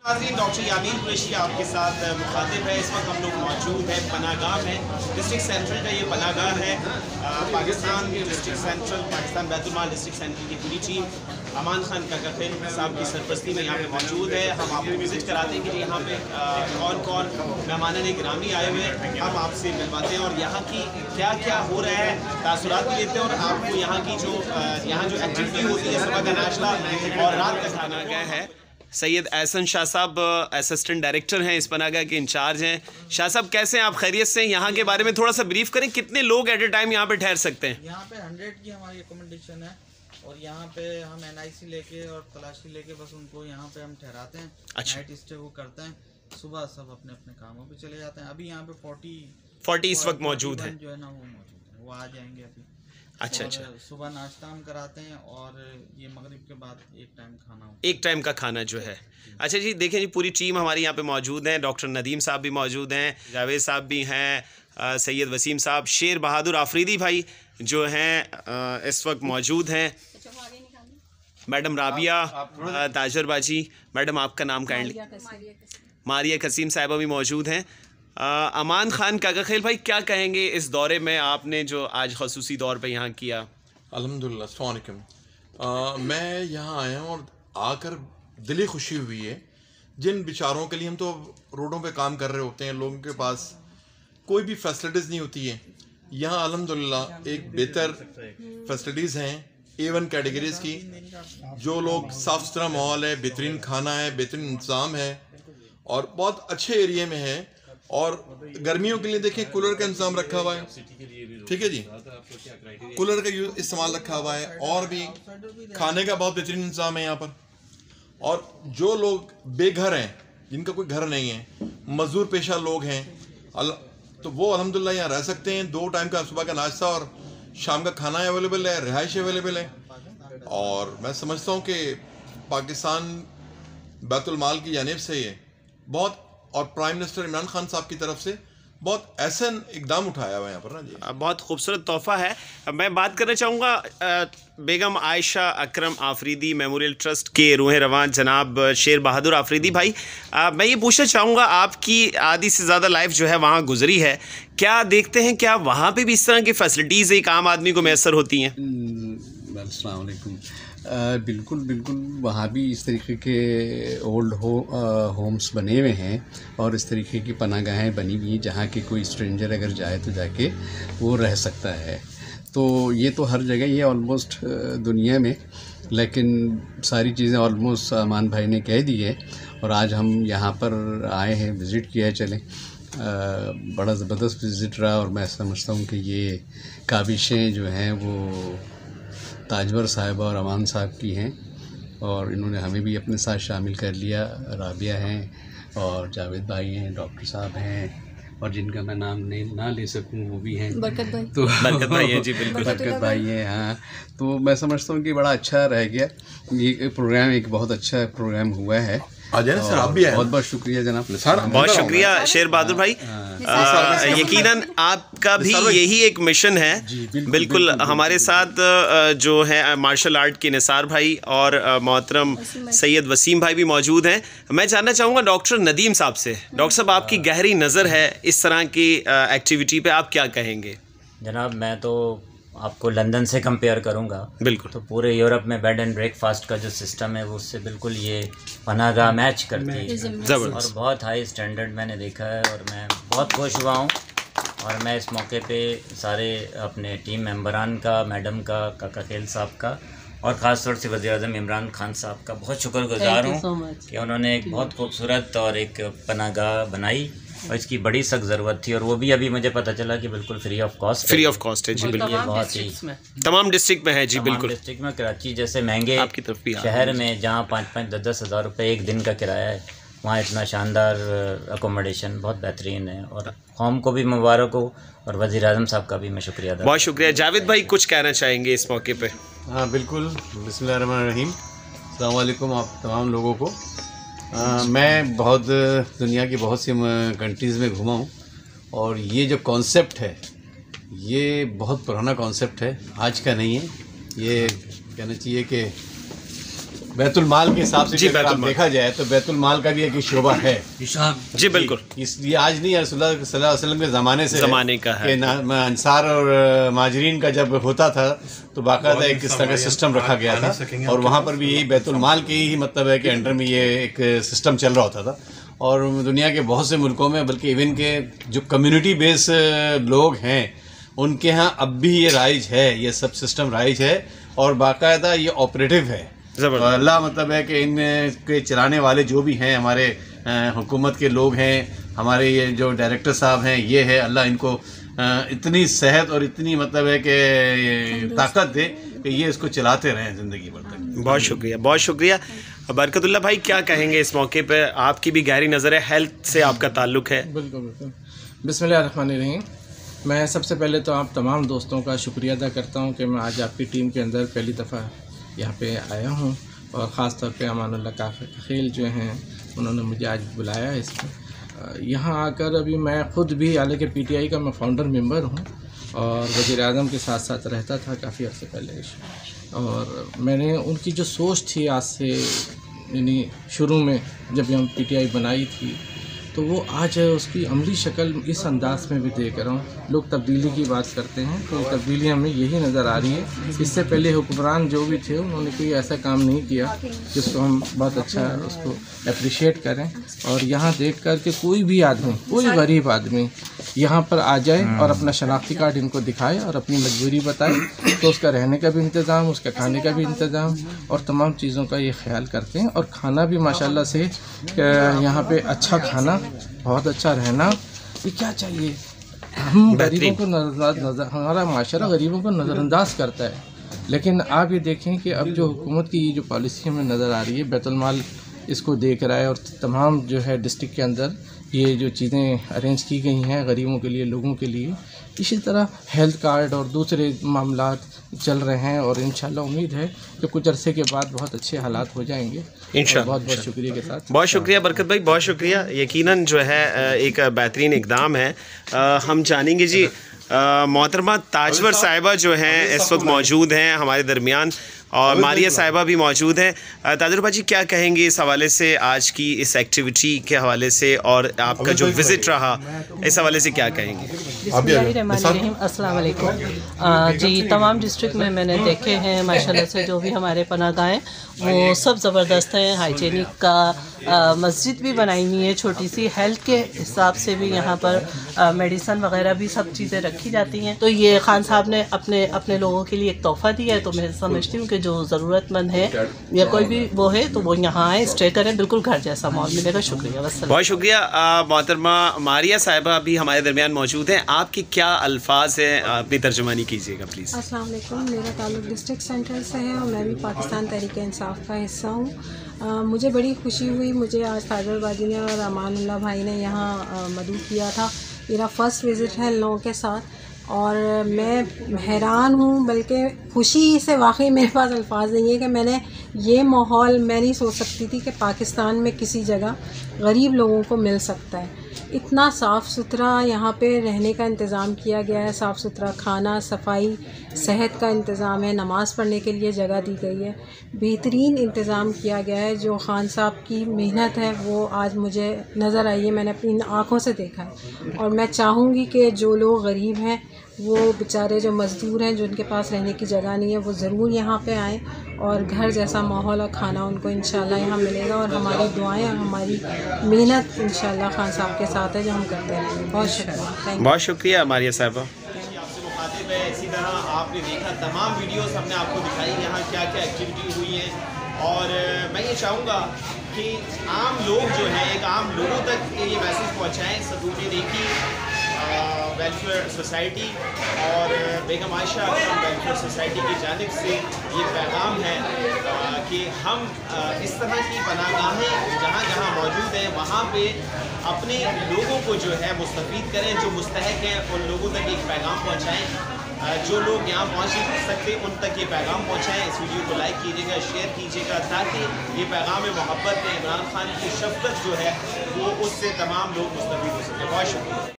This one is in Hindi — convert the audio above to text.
डॉक्टर यामीन कुरैशी आपके साथ मुखातिब है। इस वक्त हम लोग मौजूद हैं पनागाह में। डिस्ट्रिक्ट सेंट्रल का ये पनागाह है। Pakistan district central, Pakistan Baitulmal district central की पूरी टीम अमान खान काकाखेल साहब की सरपरस्ती में यहाँ पे मौजूद है। हम आपको विजिट कराते हैं कि यहाँ पे कौन कौन मेहमान गिरामी आए हुए हैं। हम आपसे मिलवाते हैं और यहाँ की क्या क्या हो रहा है तासुरात भी लेते हैं और आपको यहाँ की जो एक्टिविटी होती है, सुबह का नाश्ता और रात का खाना क्या है। सैयद एहसन शाह साहब असिस्टेंट डायरेक्टर हैं, इस पनागाह के इंचार्ज हैं। शाह साहब कैसे हैं आप, खैरियत से? यहाँ के बारे में थोड़ा सा ब्रीफ करें, कितने लोग एट ए टाइम यहाँ पे ठहर सकते हैं? यहाँ पे 100 की हमारी अकोमोडेशन है और यहाँ पे हम NIC लेके और तलाशी लेके बस उनको यहाँ पे हम ठहराते हैं। अच्छा। नाइट स्टे वो करते हैं, सुबह सब अपने अपने कामों पे चले जाते हैं। अभी यहाँ पे 40 इस वक्त मौजूद है जो है ना, वो मौजूद है, वो आ जाएंगे अभी। अच्छा अच्छा। सुबह नाश्ता हम कराते हैं और ये मगरिब के बाद एक टाइम का खाना जो है। अच्छा जी, देखें जी, पूरी टीम हमारी यहाँ पे मौजूद है। डॉक्टर नदीम साहब भी मौजूद हैं, जावेद साहब भी हैं, सैयद वसीम साहब, शेर बहादुर आफरीदी भाई जो हैं इस वक्त मौजूद हैं, मैडम राबिया ताजर बाजी, मैडम आपका नाम काइंडली, मारिया कसीम साहिबा भी मौजूद हैं। अमान खान काकाखेल भाई, क्या कहेंगे इस दौरे में आपने जो आज खसूसी दौर पे यहाँ किया? अल्हम्दुलिल्लाह, अस्सलाम वालेकुम। मैं यहाँ आया हूँ और आकर दिली खुशी हुई है। जिन बेचारों के लिए हम तो रोडों पे काम कर रहे होते हैं, लोगों के पास कोई भी फैसिलिटीज़ नहीं होती है, यहाँ अल्हम्दुलिल्लाह एक बेहतर फैसिलिटीज़ हैं, A1 कैटेगरीज़ की। जो लोग साफ़ सुथरा माहौल है, बेहतरीन खाना है, बेहतरीन इंतज़ाम है और बहुत अच्छे एरिए में है। और गर्मियों के लिए देखें, कूलर का इंतजाम रखा हुआ है, ठीक है जी, कूलर का इस्तेमाल रखा हुआ है और भी खाने का बहुत बेहतरीन इंतजाम है यहाँ पर। और जो लोग बेघर हैं, जिनका कोई घर नहीं है, मजदूर पेशा लोग हैं, तो वो अल्हम्दुलिल्लाह यहाँ रह सकते हैं। 2 टाइम का सुबह का नाश्ता और शाम का खाना अवेलेबल है, रिहाइश अवेलेबल है। और मैं समझता हूँ कि पाकिस्तान बैतुल माल की जानिब से ये बहुत, और प्राइम मिनिस्टर इमरान खान साहब की तरफ से बहुत ऐसा इकदाम उठाया हुआ है यहाँ पर ना जी। बहुत खूबसूरत तोहफा है। मैं बात करना चाहूँगा बेगम आयशा अकरम आफरीदी मेमोरियल ट्रस्ट के रूह रवान जनाब शेर बहादुर आफरीदी भाई, मैं ये पूछना चाहूँगा, आपकी आधी से ज़्यादा लाइफ जो है वहाँ गुजरी है, क्या देखते हैं क्या वहाँ पे भी इस तरह की फैसिलिटीज़ एक आम आदमी को मैसर होती हैं? अस्सलाम वालेकुम। बिल्कुल बिल्कुल, वहाँ भी इस तरीके के ओल्ड होम्स बने हुए हैं और इस तरीके की पनागाहें बनी हुई हैं जहाँ के कोई स्ट्रेंजर अगर जाए तो जाके वो रह सकता है। तो ये तो हर जगह ही है ऑलमोस्ट दुनिया में, लेकिन सारी चीज़ें ऑलमोस्ट अमान भाई ने कह दी है और आज हम यहाँ पर आए हैं, विज़िट किया। चलें, बड़ा ज़बरदस्त विज़िट रहा और मैं समझता हूँ कि ये काबिशें जो हैं वो ताजवर साहिबा और अमान साहब की हैं और इन्होंने हमें भी अपने साथ शामिल कर लिया। राबिया हैं और जावेद भाई हैं, डॉक्टर साहब हैं और जिनका मैं नाम ना ले सकूं वो भी हैं, बरकत भाई। तो बरकत भाई हैं जी, बिल्कुल बरकत भाई हैं। हाँ, तो मैं समझता हूँ कि बड़ा अच्छा रह गया ये प्रोग्राम, एक बहुत अच्छा प्रोग्राम हुआ है। सर आप भी आए, बहुत बहुत शुक्रिया जनाब सर, बहुत शुक्रिया शेर बहादुर भाई। यकीनन आपका भी यही एक मिशन है। बिल्कुल हमारे साथ जो है मार्शल आर्ट के निसार भाई और मोहतरम सैयद वसीम भाई भी मौजूद हैं। मैं जानना चाहूँगा डॉक्टर नदीम साहब से, डॉक्टर साहब आपकी गहरी नज़र है इस तरह की एक्टिविटी पे, आप क्या कहेंगे? जनाब, मैं तो आपको लंदन से कंपेयर करूंगा। बिल्कुल। तो पूरे यूरोप में बेड एंड ब्रेकफास्ट का जो सिस्टम है वो उससे बिल्कुल ये पनागाह मैच करती है और बहुत हाई स्टैंडर्ड मैंने देखा है और मैं बहुत खुश हुआ हूँ। और मैं इस मौके पे सारे अपने टीम मेंबरान का, मैडम का, काकाखेल साहब का और ख़ास तौर से वज़ीर-ए-आज़म इमरान खान साहब का बहुत शुक्रगुज़ार हूँ कि उन्होंने एक बहुत खूबसूरत और एक पनागाह बनाई और इसकी बड़ी सख्त ज़रूरत थी और वो भी अभी मुझे पता चला कि बिल्कुल फ्री ऑफ कॉस्ट है जी। बिल्कुल, ये बहुत ही तमाम डिस्ट्रिक्ट में है जी। बिल्कुल, डिस्ट्रिक्ट में कराची जैसे महंगे आपकी तरफ भी शहर में जहाँ 5-10 हज़ार रुपये एक दिन का किराया है, वहाँ इतना शानदार अकोमोडेशन बहुत बेहतरीन है और कौम को भी मुबारक हो और वज़ीर-ए-आज़म साहब का भी मैं शुक्रिया अदा। बहुत शुक्रिया। जावेद भाई कुछ कहना चाहेंगे इस मौके पे? हाँ बिल्कुल, बिस्मिल्लाहिर्रहमानिर्रहीम, अस्सलाम वालेकुम आप तमाम लोगों को। मैं बहुत दुनिया की बहुत सी कंट्रीज़ में घूमा हूँ और ये जो कॉन्सेप्ट है ये बहुत पुराना कॉन्सेप्ट है, आज का नहीं है। ये कहना चाहिए कि बैतुल माल के हिसाब से जी, अगर आप देखा जाए तो बैतुल माल का भी एक शोबा है जी बिल्कुल। ये आज नहीं, रसूलुल्लाह सल्लल्लाहु अलैहि वसल्लम के ज़माने का है कि अंसार और माजरीन का जब होता था तो बाकायदा एक इस तरह का सिस्टम रखा गया था, और वहाँ पर भी यही बैतुल माल के ही मतलब है कि अंडर में ये एक सिस्टम चल रहा होता था। और दुनिया के बहुत से मुल्कों में, बल्कि इवन के जो कम्युनिटी बेस लोग हैं उनके यहाँ अब भी ये राइज है, ये सब सिस्टम राइज है और बाकायदा ये ऑपरेटिव है। अल्लाह मतलब है कि इनके चलाने वाले जो भी हैं हमारे हुकूमत के लोग हैं, हमारे ये जो डायरेक्टर साहब हैं, ये है अल्लाह इनको इतनी सेहत और इतनी मतलब है कि ताकत दे कि ये इसको चलाते रहें ज़िंदगी भर तक। बहुत शुक्रिया, बहुत शुक्रिया। बरकतुल्लाह भाई क्या कहेंगे इस मौके पे? आपकी भी गहरी नज़र है, हेल्थ से आपका ताल्लुक़ है। बिल्कुल बिल्कुल। बिस्मिल्लाहिर्रहमानिर्रहीम। मैं सबसे पहले तो आप तमाम दोस्तों का शुक्रिया अदा करता हूँ कि मैं आज आपकी टीम के अंदर पहली दफ़ा यहाँ पे आया हूँ, और ख़ास तौर पे अमानुल्लाह काखेल जो हैं उन्होंने मुझे आज बुलाया है इसमें। यहाँ आकर अभी मैं ख़ुद भी, हालांकि पीटीआई का मैं फाउंडर मेंबर हूँ और वज़ीर-ए-आज़म के साथ साथ रहता था काफ़ी अर्से पहले, और मैंने उनकी जो सोच थी आज से यानी शुरू में जब हम पीटीआई बनाई थी तो वो आज उसकी अमली शक्ल इस अंदाज में भी देख रहा हूँ। लोग तब्दीली की बात करते हैं तो तब्दीली हमें यही नज़र आ रही है। इससे पहले हुक्मरान जो भी थे उन्होंने कोई ऐसा काम नहीं किया जिसको हम बहुत अच्छा उसको अप्रिशिएट करें। और यहाँ देख कर के कोई भी आदमी, कोई गरीब आदमी यहाँ पर आ जाए और अपना शनाख्ती कार्ड इनको दिखाए और अपनी मजबूरी बताए तो उसका रहने का भी इंतज़ाम, उसका खाने का भी इंतज़ाम और तमाम चीज़ों का ये ख्याल करते हैं। और खाना भी माशाल्लाह से यहाँ पे अच्छा खाना, बहुत अच्छा रहना, ये क्या चाहिए। हम गरीबों को हमारा माशरा गरीबों को नज़रअंदाज करता है, लेकिन आप ये देखें कि अब जो हुकूमत की जो पॉलिसी हमें नज़र आ रही है, बैतुल माल इसको देख रहा है और तमाम जो है डिस्ट्रिक्ट के अंदर ये जो चीज़ें अरेंज की गई हैं गरीबों के लिए, लोगों के लिए, इसी तरह हेल्थ कार्ड और दूसरे मामलात चल रहे हैं और इंशाल्लाह उम्मीद है कि कुछ अरसे के बाद बहुत अच्छे हालात हो जाएंगे इंशाल्लाह। बहुत बहुत शुक्रिया के साथ। बहुत शुक्रिया बरकत भाई, बहुत शुक्रिया। यकीनन जो है एक बेहतरीन इकदाम है। हम जानेंगे जी मोहतरमा ताजवर साहिबा जो हैं इस वक्त मौजूद हैं हमारे दरमियान, और मारिया साहिबा भी मौजूद हैं। ताजवर भाई जी क्या कहेंगे इस हवाले से, आज की इस एक्टिविटी के हवाले से, और आपका जो विज़िट रहा इस हवाले से क्या कहेंगे? अस्सलाम वालेकुम जी। तमाम डिस्ट्रिक्ट में मैंने देखे हैं माशाल्लाह से जो भी हमारे पनाहगाह हैं वो सब ज़बरदस्त हैं। हाइजीनिक का मस्जिद भी बनाई हुई है छोटी सी, हेल्थ के हिसाब से भी यहाँ पर मेडिसन वगैरह भी सब चीज़ें रखी जाती हैं। तो ये खान साहब ने अपने लोगों के लिए एक तोहफ़ा दिया है, तो मैं समझती हूँ कि जो ज़रूरतमंद है या कोई भी वो है तो वो यहाँ आए, स्टे करें, बिल्कुल घर जैसा माहौल मिलेगा। शुक्रिया, बहुत शुक्रिया। मोहतरमा मारिया साहिबा भी हमारे दरमियान मौजूद हैं, आपके क्या अल्फाज हैं, अपनी तर्जुमानी कीजिएगा प्लीज़। अस्सलाम वालेकुम, मेरा ताल्लुक डिस्ट्रिक्ट सेंटर से है और मैं भी पाकिस्तान तहरीक इंसाफ का हिस्सा हूँ। मुझे बड़ी खुशी हुई, मुझे आज ताजवर बाजी ने और अमानुल्लाह भाई ने यहाँ मदऊ किया था। मेरा फ़र्स्ट विज़िट है इन लोगों के साथ और मैं हैरान हूँ, बल्कि खुशी से वाकई मेरे पास अल्फाज नहीं है कि मैंने ये माहौल मैं नहीं सोच सकती थी कि पाकिस्तान में किसी जगह गरीब लोगों को मिल सकता है। इतना साफ़ सुथरा यहाँ पे रहने का इंतज़ाम किया गया है, साफ़ सुथरा खाना, सफाई, सेहत का इंतज़ाम है, नमाज़ पढ़ने के लिए जगह दी गई है, बेहतरीन इंतज़ाम किया गया है। जो खान साहब की मेहनत है वो आज मुझे नज़र आई है, मैंने अपनी आँखों से देखा है। और मैं चाहूँगी कि जो लोग गरीब हैं, वो बेचारे जो मज़दूर हैं, जो उनके पास रहने की जगह नहीं है, वो ज़रूर यहाँ पे आएँ और घर जैसा माहौल और खाना उनको इंशाल्लाह यहाँ मिलेगा। और हमारी दुआएं और हमारी मेहनत इंशाल्लाह खान साहब के साथ है जो हम करते रहेंगे। बहुत शुक्रिया। बहुत शुक्रिया मारिया साहिबा। इसी तरह आपने देखा तमाम वीडियोस हमने आपको दिखाई यहाँ क्या क्या एक्टिविटी हुई है, और मैं ये चाहूँगा कि आम लोग जो हैं, एक आम लोगों तक ये मैसेज पहुँचाएँ। सदूक़ नेकी वेलफेयर सोसाइटी और बेगम आयशा वेलफेयर सोसाइटी की जानिब से ये पैगाम है कि हम इस तरह की पनाहगाहें जहाँ जहाँ मौजूद हैं वहाँ पे अपने लोगों को जो है मुस्तफ़ीद करें, जो मुस्तहक हैं उन लोगों तक एक पैगाम पहुँचाएँ। जो लोग यहाँ पहुँच नहीं सकते उन तक ये पैगाम पहुँचाएँ। इस वीडियो को लाइक कीजिएगा, शेयर कीजिएगा, ताकि ये पैगाम मोहब्बत इमरान खान की शफ़क़त जो है वो उससे तमाम लोग मुस्तफ़ीद हो सकें। बहुत शुक्रिया।